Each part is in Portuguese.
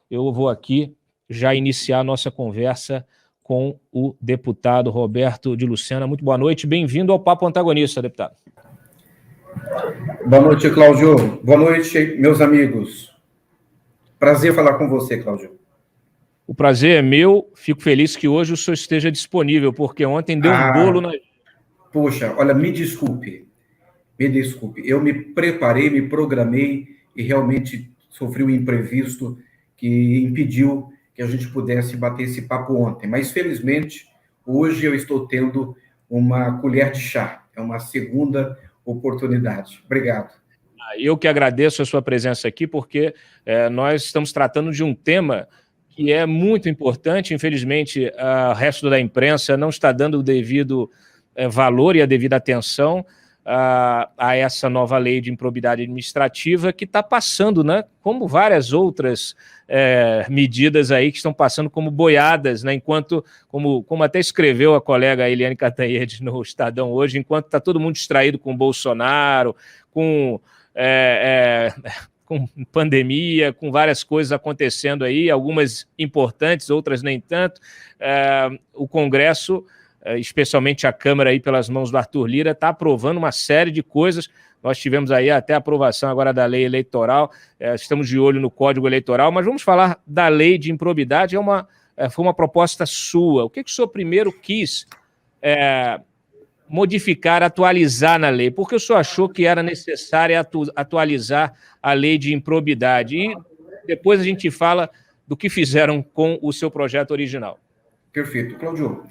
eu vou aqui já iniciar a nossa conversa com o deputado Roberto de Lucena. Muito boa noite, bem-vindo ao Papo Antagonista, deputado. Boa noite, Cláudio. Boa noite, meus amigos. Prazer falar com você, Cláudio. O prazer é meu, fico feliz que hoje o senhor esteja disponível, porque ontem deu um bolo na... Poxa, olha, me desculpe. Eu me preparei, me programei e realmente sofri um imprevisto que impediu que a gente pudesse bater esse papo ontem. Mas, felizmente, hoje eu estou tendo uma colher de chá. É uma segunda oportunidade. Obrigado. Eu que agradeço a sua presença aqui, porque nós estamos tratando de um tema que é muito importante. Infelizmente, o resto da imprensa não está dando o devido valor e a devida atenção a essa nova lei de improbidade administrativa que está passando, né, como várias outras medidas aí que estão passando como boiadas, né, enquanto, como até escreveu a colega Eliane Cantanhede no Estadão hoje, enquanto está todo mundo distraído com Bolsonaro, com pandemia, com várias coisas acontecendo aí, algumas importantes, outras nem tanto. O Congresso, especialmente a Câmara aí pelas mãos do Arthur Lira, está aprovando uma série de coisas. Nós tivemos aí até a aprovação agora da lei eleitoral, estamos de olho no Código Eleitoral, mas vamos falar da lei de improbidade. Foi uma proposta sua. O que o senhor primeiro quis modificar, atualizar na lei? Porque o senhor achou que era necessário atualizar a lei de improbidade? E depois a gente fala do que fizeram com o seu projeto original. Perfeito. Cláudio,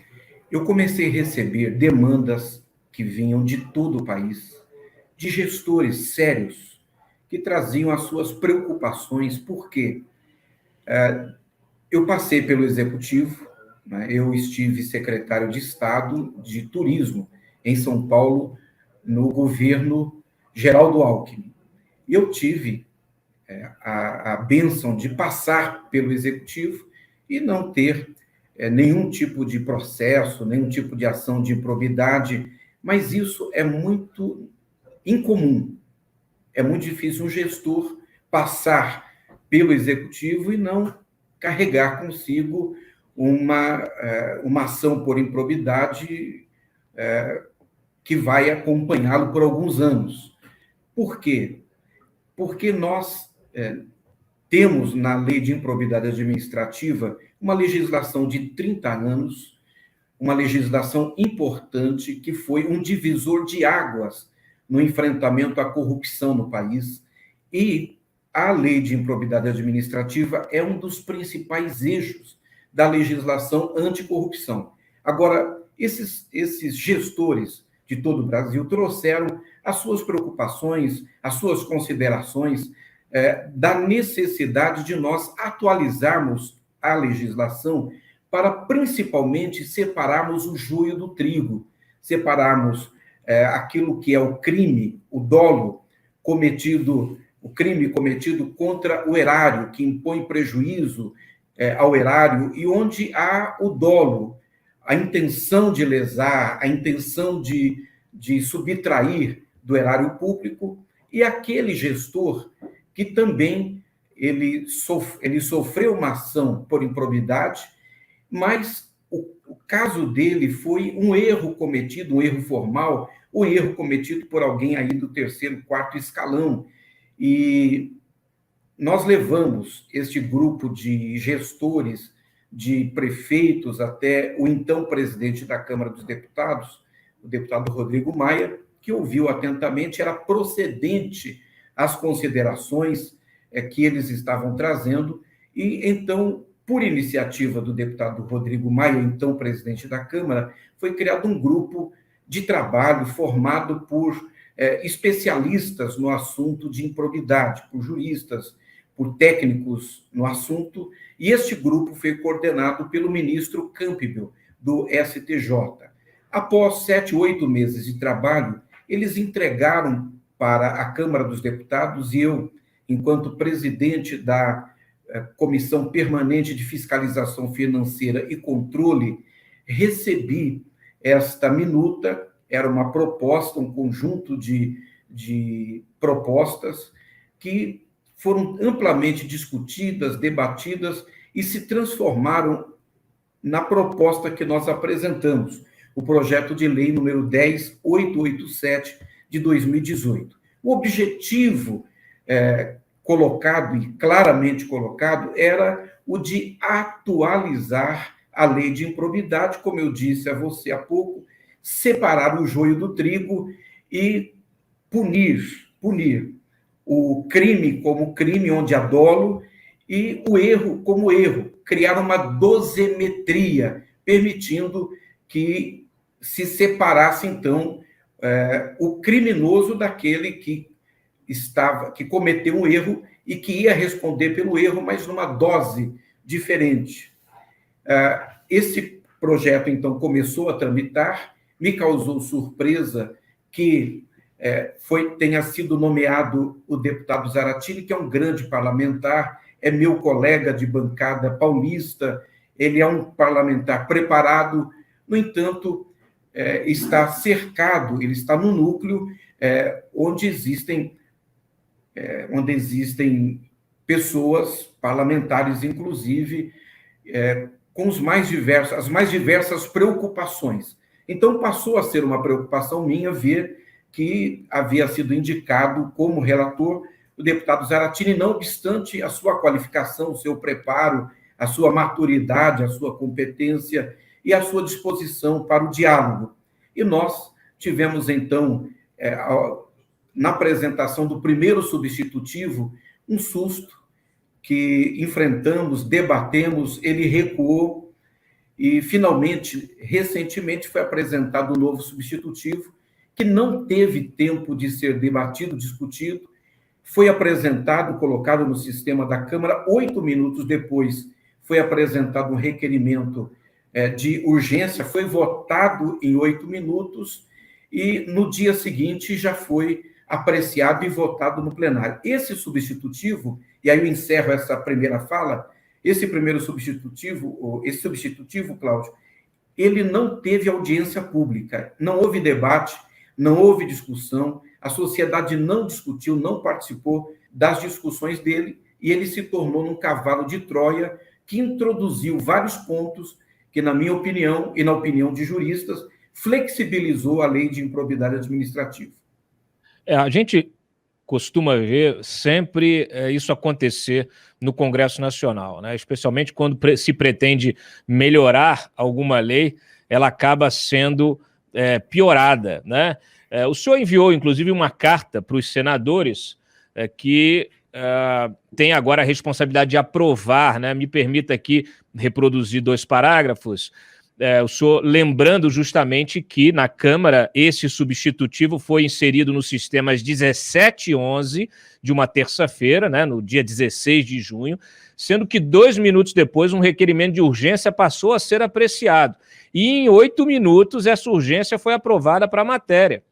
eu comecei a receber demandas que vinham de todo o país, de gestores sérios, que traziam as suas preocupações, porque eu passei pelo Executivo, né, eu estive secretário de Estado de Turismo em São Paulo, no governo Geraldo Alckmin. E eu tive a bênção de passar pelo Executivo e não ter nenhum tipo de processo, nenhum tipo de ação de improbidade, mas isso é muito incomum. É muito difícil um gestor passar pelo Executivo e não carregar consigo uma ação por improbidade que vai acompanhá-lo por alguns anos. Por quê? Porque nós temos na lei de improbidade administrativa uma legislação de 30 anos, uma legislação importante que foi um divisor de águas no enfrentamento à corrupção no país, e a lei de improbidade administrativa é um dos principais eixos da legislação anticorrupção. Agora, esses gestores de todo o Brasil trouxeram as suas preocupações, as suas considerações da necessidade de nós atualizarmos a legislação para principalmente separarmos o joio do trigo, separarmos aquilo que é o crime, o dolo cometido, o crime cometido contra o erário, que impõe prejuízo ao erário, e onde há o dolo, a intenção de lesar, a intenção de subtrair do erário público, e aquele gestor que também ele sofreu uma ação por improbidade, mas o caso dele foi um erro cometido, um erro formal, um erro cometido por alguém aí do terceiro, quarto escalão. E nós levamos este grupo de gestores, de prefeitos, até o então presidente da Câmara dos Deputados, o deputado Rodrigo Maia, que ouviu atentamente, era procedente as considerações que eles estavam trazendo, e então, por iniciativa do deputado Rodrigo Maia, então presidente da Câmara, foi criado um grupo de trabalho formado por especialistas no assunto de improbidade, por juristas, por técnicos no assunto, e este grupo foi coordenado pelo ministro Campbell, do STJ. Após 7, 8 meses de trabalho, eles entregaram para a Câmara dos Deputados, e eu, enquanto presidente da Comissão Permanente de Fiscalização Financeira e Controle, recebi esta minuta. Era uma proposta, um conjunto de propostas que foram amplamente discutidas, debatidas e se transformaram na proposta que nós apresentamos, o projeto de lei número 10.887 de 2018. O objetivo colocado e claramente colocado era o de atualizar a lei de improbidade, como eu disse a você há pouco, separar o joio do trigo e punir o crime como crime onde há dolo e o erro como erro, criar uma dosimetria, permitindo que se separasse, então, o criminoso daquele que cometeu um erro e que ia responder pelo erro, mas numa dose diferente. Esse projeto, então, começou a tramitar, me causou surpresa que tenha sido nomeado o deputado Zaratini, que é um grande parlamentar, é meu colega de bancada paulista, ele é um parlamentar preparado, no entanto, está cercado, ele está no núcleo onde existem pessoas, parlamentares, inclusive, com as mais diversas preocupações. Então, passou a ser uma preocupação minha ver que havia sido indicado como relator o deputado Zaratini, não obstante a sua qualificação, o seu preparo, a sua maturidade, a sua competência e a sua disposição para o diálogo. E nós tivemos, então, na apresentação do primeiro substitutivo, um susto que enfrentamos, debatemos, ele recuou e, finalmente, recentemente, foi apresentado um novo substitutivo que não teve tempo de ser debatido, discutido, foi apresentado, colocado no sistema da Câmara, 8 minutos depois foi apresentado um requerimento de urgência, foi votado em 8 minutos e no dia seguinte já foi apreciado e votado no plenário. Esse substitutivo, e aí eu encerro essa primeira fala, esse substitutivo, Cláudio, ele não teve audiência pública, não houve debate, não houve discussão, a sociedade não discutiu, não participou das discussões dele, e ele se tornou um cavalo de Troia que introduziu vários pontos que, na minha opinião, e na opinião de juristas, flexibilizou a lei de improbidade administrativa. A gente costuma ver sempre isso acontecer no Congresso Nacional, né? Especialmente quando se pretende melhorar alguma lei, ela acaba sendo piorada, né? O senhor enviou, inclusive, uma carta para os senadores que tem agora a responsabilidade de aprovar, né? Me permita aqui reproduzir 2 parágrafos. O senhor lembrando justamente que na Câmara esse substitutivo foi inserido no sistema às 17h11 de uma terça-feira, né, no dia 16 de junho, sendo que 2 minutos depois um requerimento de urgência passou a ser apreciado. E em 8 minutos essa urgência foi aprovada para a matéria.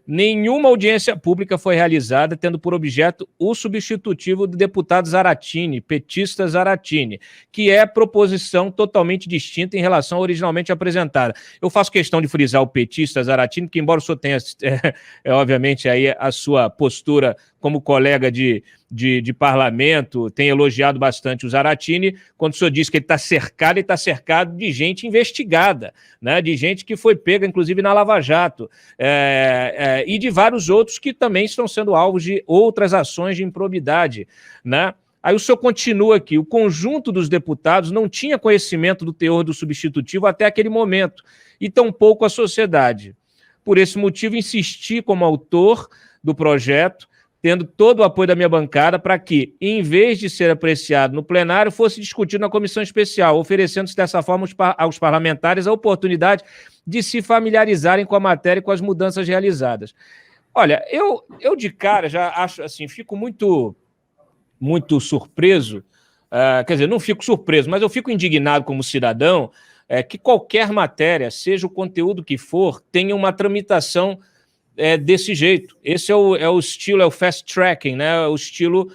Nenhuma audiência pública foi realizada, tendo por objeto o substitutivo do deputado Zaratini, petista Zaratini, que é proposição totalmente distinta em relação à originalmente apresentada. Eu faço questão de frisar o petista Zaratini, que embora o senhor tenha, obviamente, aí a sua postura como colega de parlamento, tem elogiado bastante o Zaratini, quando o senhor diz que ele está cercado de gente investigada, né, de gente que foi pega, inclusive, na Lava Jato, e de vários outros que também estão sendo alvos de outras ações de improbidade, né? Aí o senhor continua aqui, o conjunto dos deputados não tinha conhecimento do teor do substitutivo até aquele momento, e tampouco a sociedade. Por esse motivo, insisti como autor do projeto, tendo todo o apoio da minha bancada para que, em vez de ser apreciado no plenário, fosse discutido na comissão especial, oferecendo-se dessa forma aos parlamentares a oportunidade de se familiarizarem com a matéria e com as mudanças realizadas. Olha, eu de cara já acho assim, fico muito surpreso, quer dizer, não fico surpreso, mas eu fico indignado como cidadão que qualquer matéria, seja o conteúdo que for, tenha uma tramitação desse jeito. Esse é o estilo, é o fast tracking, né? O estilo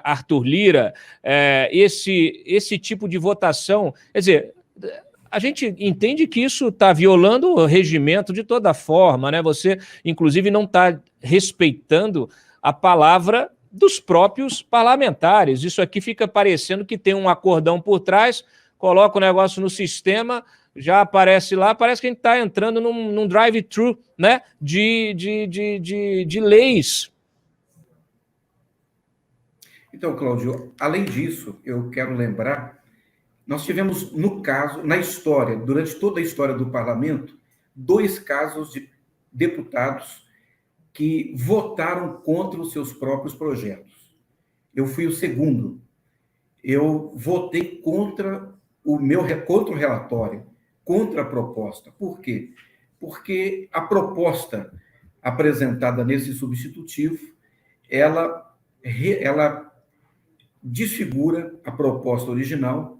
Arthur Lira, esse tipo de votação. Quer dizer, a gente entende que isso está violando o regimento de toda forma, né? Você, inclusive, não está respeitando a palavra dos próprios parlamentares. Isso aqui fica parecendo que tem um acordão por trás, coloca o negócio no sistema, já aparece lá, parece que a gente está entrando num drive-thru, né, de leis. Então, Cláudio, além disso, eu quero lembrar, nós tivemos, no caso, na história, durante toda a história do parlamento, 2 casos de deputados que votaram contra os seus próprios projetos. Eu fui o segundo. Eu votei contra contra o relatório, contra a proposta. Por quê? Porque a proposta apresentada nesse substitutivo, ela desfigura a proposta original,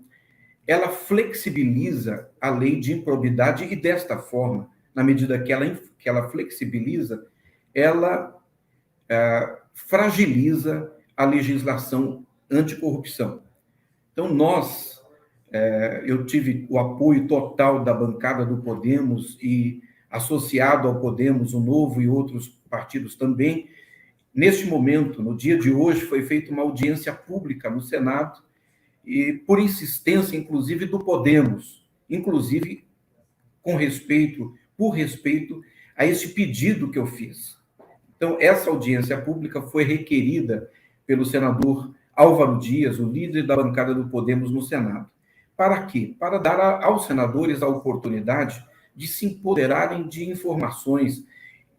ela flexibiliza a lei de improbidade e, desta forma, na medida que ela flexibiliza, ela fragiliza a legislação anticorrupção. Então, eu tive o apoio total da bancada do Podemos e, associado ao Podemos, o Novo e outros partidos também. Neste momento, no dia de hoje, foi feita uma audiência pública no Senado, e por insistência, inclusive, do Podemos, inclusive por respeito a esse pedido que eu fiz. Então, essa audiência pública foi requerida pelo senador Álvaro Dias, o líder da bancada do Podemos no Senado. Para quê? Para dar aos senadores a oportunidade de se empoderarem de informações,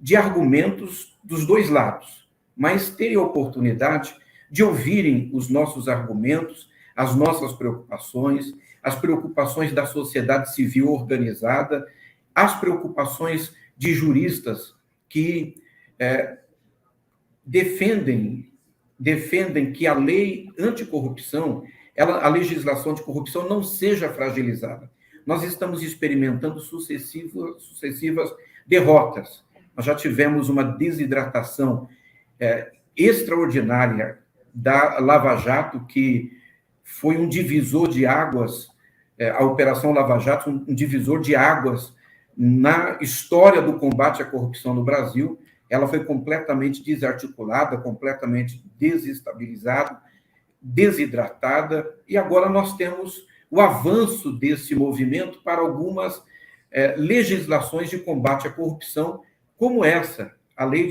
de argumentos dos 2 lados, mas terem a oportunidade de ouvirem os nossos argumentos, as nossas preocupações, as preocupações da sociedade civil organizada, as preocupações de juristas que defendem que a lei anticorrupção, a legislação anticorrupção não seja fragilizada. Nós estamos experimentando sucessivas derrotas. Nós já tivemos uma desidratação extraordinária da Lava Jato, que foi um divisor de águas, a Operação Lava Jato, um divisor de águas na história do combate à corrupção no Brasil. Ela foi completamente desarticulada, completamente desestabilizada, desidratada, e agora nós temos o avanço desse movimento para algumas legislações de combate à corrupção, como essa, a lei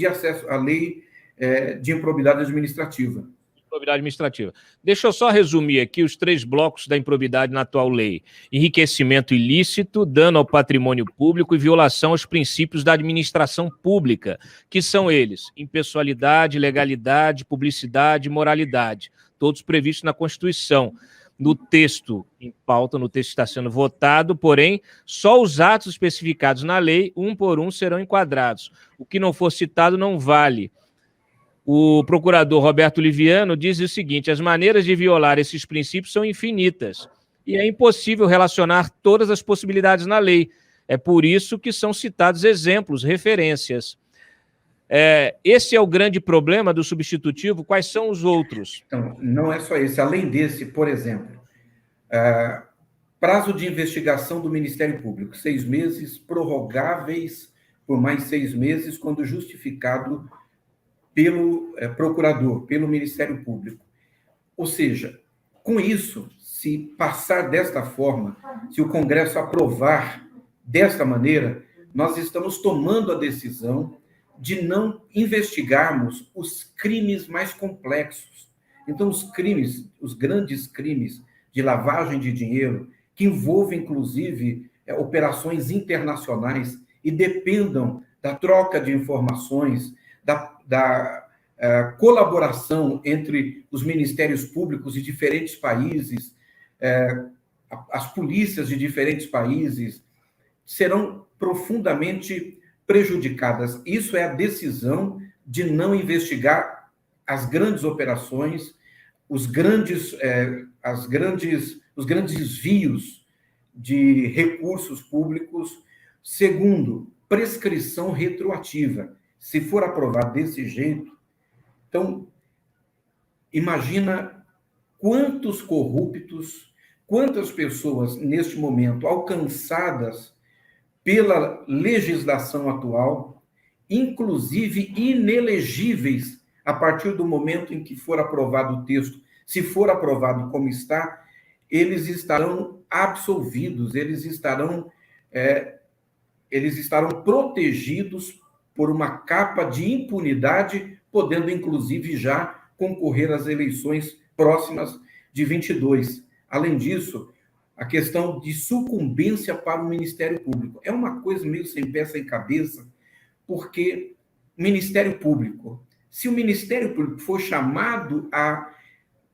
de improbidade administrativa. Improbidade administrativa. Deixa eu só resumir aqui os 3 blocos da improbidade na atual lei: enriquecimento ilícito, dano ao patrimônio público e violação aos princípios da administração pública, que são eles: impessoalidade, legalidade, publicidade e moralidade, todos previstos na Constituição. No texto em pauta, no texto que está sendo votado, porém, só os atos especificados na lei, um por um, serão enquadrados. O que não for citado não vale. O procurador Roberto Liviano diz o seguinte: as maneiras de violar esses princípios são infinitas e é impossível relacionar todas as possibilidades na lei. É por isso que são citados exemplos, referências. Esse é o grande problema do substitutivo. Quais são os outros? Então, não é só esse. Além desse, por exemplo, prazo de investigação do Ministério Público, 6 meses, prorrogáveis por mais 6 meses, quando justificado pelo procurador, pelo Ministério Público. Ou seja, com isso, se passar desta forma, se o Congresso aprovar desta maneira, nós estamos tomando a decisão de não investigarmos os crimes mais complexos. Então, os grandes crimes de lavagem de dinheiro, que envolvem, inclusive, operações internacionais e dependam da troca de informações, da colaboração entre os ministérios públicos de diferentes países, as polícias de diferentes países, serão profundamente prejudicadas. Isso é a decisão de não investigar as grandes operações, os grandes desvios de recursos públicos. Segundo, prescrição retroativa. Se for aprovado desse jeito, então, imagina quantos corruptos, quantas pessoas, neste momento, alcançadas pela legislação atual, inclusive inelegíveis A partir do momento em que for aprovado o texto, se for aprovado como está, eles estarão absolvidos, eles estarão protegidos por uma capa de impunidade, podendo inclusive já concorrer às eleições próximas de 22. Além disso, a questão de sucumbência para o Ministério Público é uma coisa meio sem pé, sem cabeça, porque Ministério Público, se o Ministério Público for chamado a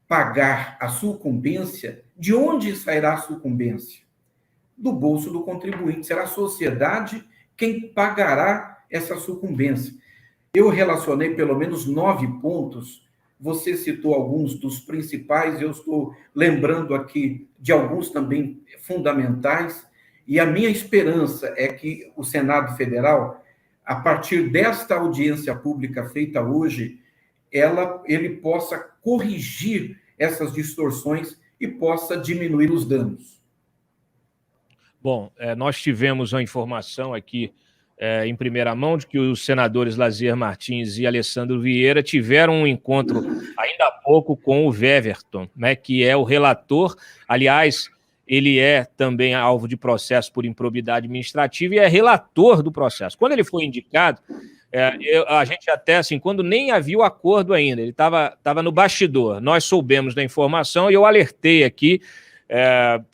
pagar a sucumbência, de onde sairá a sucumbência? Do bolso do contribuinte. Será a sociedade quem pagará essa sucumbência. Eu relacionei pelo menos 9 pontos, você citou alguns dos principais, eu estou lembrando aqui de alguns também fundamentais, e a minha esperança é que o Senado Federal, a partir desta audiência pública feita hoje, ele possa corrigir essas distorções e possa diminuir os danos. Bom, nós tivemos a informação aqui em primeira mão de que os senadores Lazier Martins e Alessandro Vieira tiveram um encontro ainda há pouco com o Weverton, né, que é o relator. Aliás, ele é também alvo de processo por improbidade administrativa e é relator do processo. Quando ele foi indicado, a gente até, assim, quando nem havia o acordo ainda, ele estava no bastidor. Nós soubemos da informação e eu alertei aqui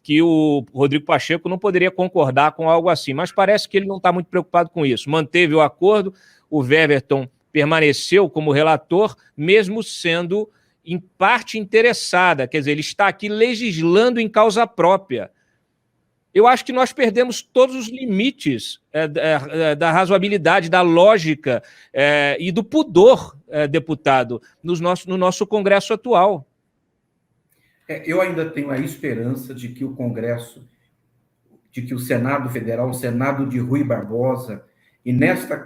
que o Rodrigo Pacheco não poderia concordar com algo assim, mas parece que ele não está muito preocupado com isso. Manteve o acordo, o Weverton permaneceu como relator, mesmo sendo em parte interessada, quer dizer, ele está aqui legislando em causa própria. Eu acho que nós perdemos todos os limites da razoabilidade, da lógica e do pudor, deputado, no nosso Congresso atual. Eu ainda tenho a esperança de que o Congresso, de que o Senado Federal, o Senado de Rui Barbosa, e nesta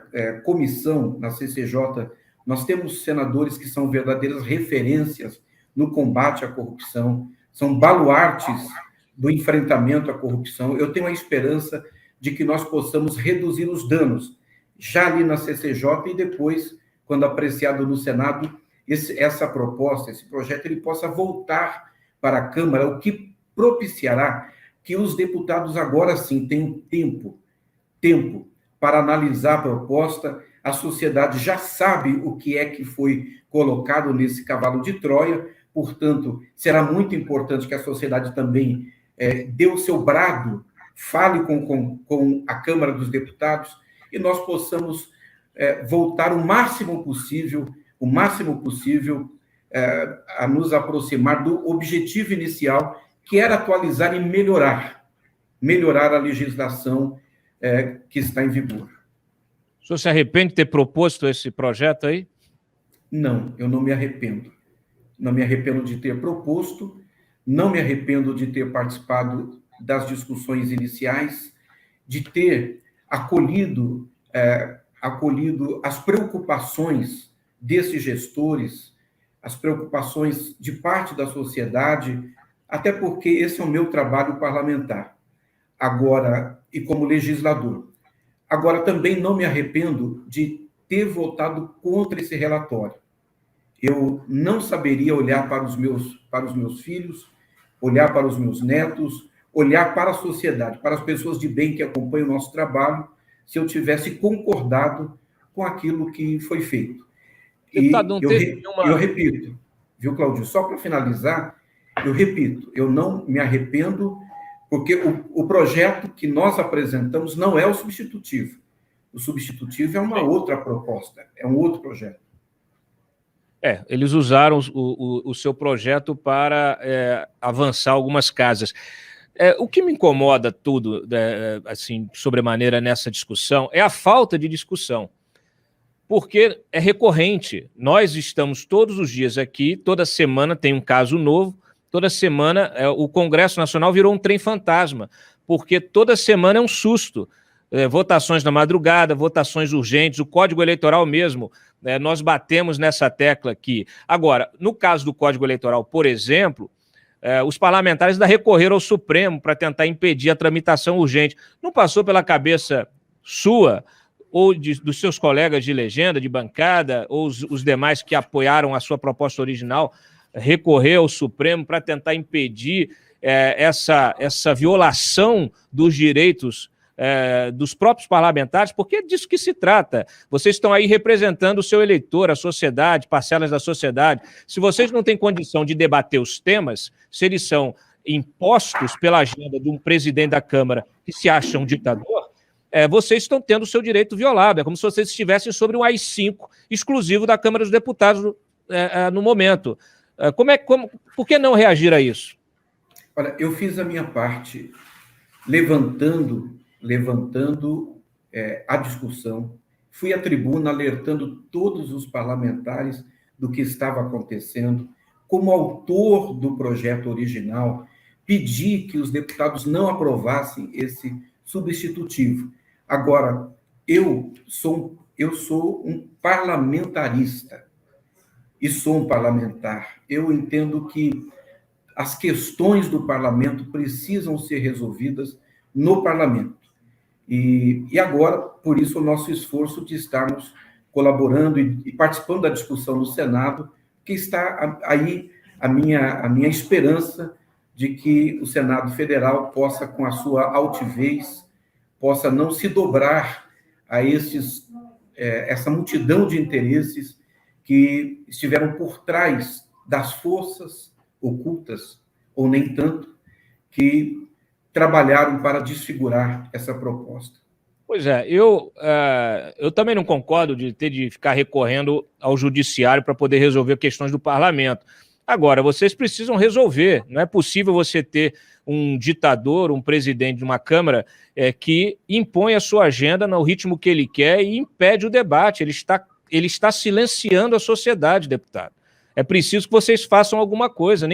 comissão, na CCJ, nós temos senadores que são verdadeiras referências no combate à corrupção, são baluartes do enfrentamento à corrupção. Eu tenho a esperança de que nós possamos reduzir os danos, já ali na CCJ e depois, quando apreciado no Senado, essa proposta, esse projeto, ele possa voltar para a Câmara, o que propiciará que os deputados agora sim tenham tempo para analisar a proposta. A sociedade já sabe o que é que foi colocado nesse cavalo de Troia, portanto, será muito importante que a sociedade também dê o seu brado, fale com a Câmara dos Deputados e nós possamos voltar o máximo possível a nos aproximar do objetivo inicial, que era atualizar e melhorar a legislação que está em vigor. O senhor se arrepende de ter proposto esse projeto aí? Não, eu não me arrependo. Não me arrependo de ter proposto, não me arrependo de ter participado das discussões iniciais, de ter acolhido as preocupações desses gestores, as preocupações de parte da sociedade, até porque esse é o meu trabalho parlamentar, agora, e como legislador. Agora, também não me arrependo de ter votado contra esse relatório. Eu não saberia olhar para os meus filhos, olhar para os meus netos, olhar para a sociedade, para as pessoas de bem que acompanham o nosso trabalho, se eu tivesse concordado com aquilo que foi feito. E eu repito, viu, Claudio? Só para finalizar, eu repito, eu não me arrependo, porque o projeto que nós apresentamos não é o substitutivo. O substitutivo é uma outra proposta, é um outro projeto. Eles usaram o seu projeto para avançar algumas casas. O que me incomoda tudo, assim, sobremaneira nessa discussão, é a falta de discussão. Porque é recorrente. Nós estamos todos os dias aqui, toda semana tem um caso novo, toda semana o Congresso Nacional virou um trem fantasma, porque toda semana é um susto. Votações na madrugada, votações urgentes, o Código Eleitoral mesmo, nós batemos nessa tecla aqui. Agora, no caso do Código Eleitoral, por exemplo, os parlamentares ainda recorreram ao Supremo para tentar impedir a tramitação urgente. Não passou pela cabeça sua ou dos seus colegas de legenda, de bancada, ou os demais que apoiaram a sua proposta original, recorrer ao Supremo para tentar impedir essa violação dos direitos dos próprios parlamentares, porque é disso que se trata. Vocês estão aí representando o seu eleitor, a sociedade, parcelas da sociedade. Se vocês não têm condição de debater os temas, se eles são impostos pela agenda de um presidente da Câmara que se acha um ditador, vocês estão tendo o seu direito violado. É como se vocês estivessem sobre um AI-5 exclusivo da Câmara dos Deputados no momento. Por que não reagir a isso? Olha, eu fiz a minha parte levantando a discussão, fui à tribuna alertando todos os parlamentares do que estava acontecendo. Como autor do projeto original, pedi que os deputados não aprovassem esse substitutivo. Agora, eu sou um parlamentarista e sou um parlamentar. Eu entendo que as questões do parlamento precisam ser resolvidas no parlamento. E agora, por isso, o nosso esforço de estarmos colaborando e participando da discussão no Senado, que está aí a minha esperança de que o Senado Federal possa, com a sua altivez, possa não se dobrar a essa multidão de interesses que estiveram por trás das forças ocultas, ou nem tanto, que trabalharam para desfigurar essa proposta. Pois é, eu também não concordo de ter de ficar recorrendo ao judiciário para poder resolver questões do parlamento. Agora, vocês precisam resolver. Não é possível você ter um ditador, um presidente de uma Câmara que impõe a sua agenda no ritmo que ele quer e impede o debate. Ele está silenciando a sociedade, deputado. É preciso que vocês façam alguma coisa,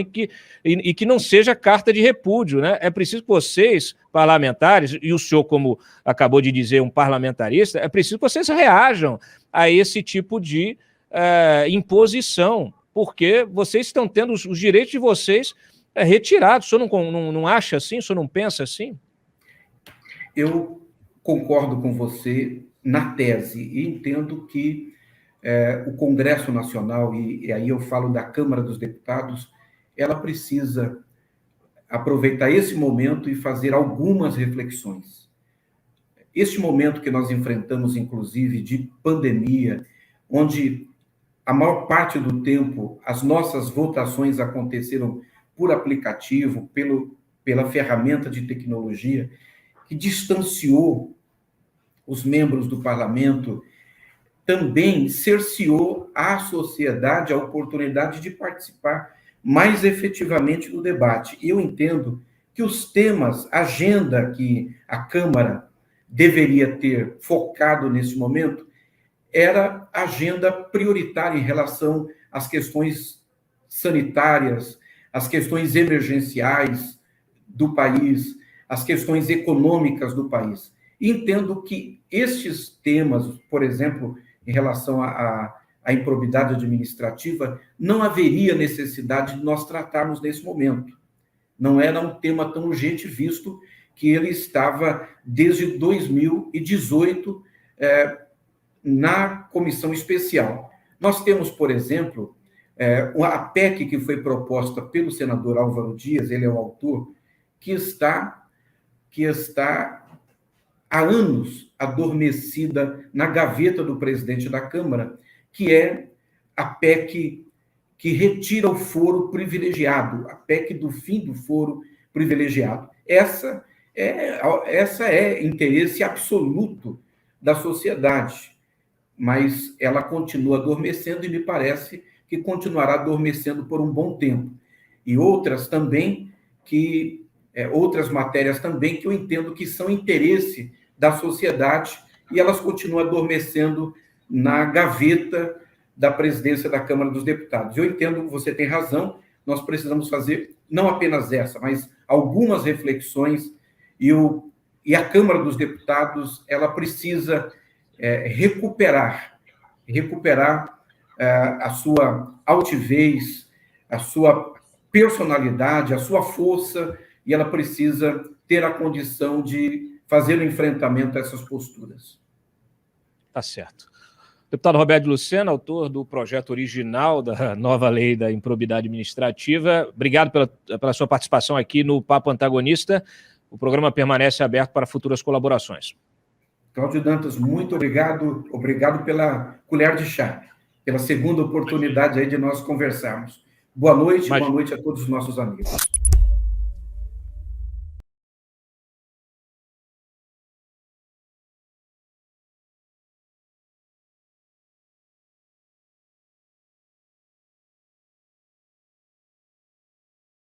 e que não seja carta de repúdio, né? É preciso que vocês, parlamentares, e o senhor, como acabou de dizer, um parlamentarista, é preciso que vocês reajam a esse tipo de imposição, porque vocês estão tendo os direitos de vocês retirados. O senhor não acha assim? O senhor não pensa assim? Eu concordo com você na tese e entendo que o Congresso Nacional, e aí eu falo da Câmara dos Deputados, ela precisa aproveitar esse momento e fazer algumas reflexões. Este momento que nós enfrentamos, inclusive, de pandemia, onde a maior parte do tempo as nossas votações aconteceram por aplicativo, pela ferramenta de tecnologia, que distanciou os membros do parlamento, também cerceou à sociedade a oportunidade de participar mais efetivamente do debate. E eu entendo que os temas, a agenda que a Câmara deveria ter focado nesse momento, era agenda prioritária em relação às questões sanitárias, às questões emergenciais do país, às questões econômicas do país. E entendo que estes temas, por exemplo, em relação à improbidade administrativa, não haveria necessidade de nós tratarmos nesse momento. Não era um tema tão urgente, visto que ele estava desde 2018 na comissão especial. Nós temos, por exemplo, a PEC que foi proposta pelo senador Álvaro Dias, ele é o autor, que está há anos adormecida na gaveta do presidente da Câmara, que é a PEC que retira o foro privilegiado, a PEC do fim do foro privilegiado. Essa é interesse absoluto da sociedade, mas ela continua adormecendo e me parece que continuará adormecendo por um bom tempo. E outras também outras matérias também que eu entendo que são interesse da sociedade e elas continuam adormecendo na gaveta da presidência da Câmara dos Deputados. Eu entendo, você tem razão, nós precisamos fazer não apenas essa, mas algumas reflexões e a Câmara dos Deputados ela precisa recuperar a sua altivez, a sua personalidade, a sua força, e ela precisa ter a condição de fazer o enfrentamento a essas posturas. Tá certo. Deputado Roberto Lucena, autor do projeto original da nova lei da improbidade administrativa, obrigado pela sua participação aqui no Papo Antagonista. O programa permanece aberto para futuras colaborações. Cláudio Dantas, muito obrigado. Obrigado pela colher de chá, pela segunda oportunidade aí de nós conversarmos. Boa noite a todos os nossos amigos.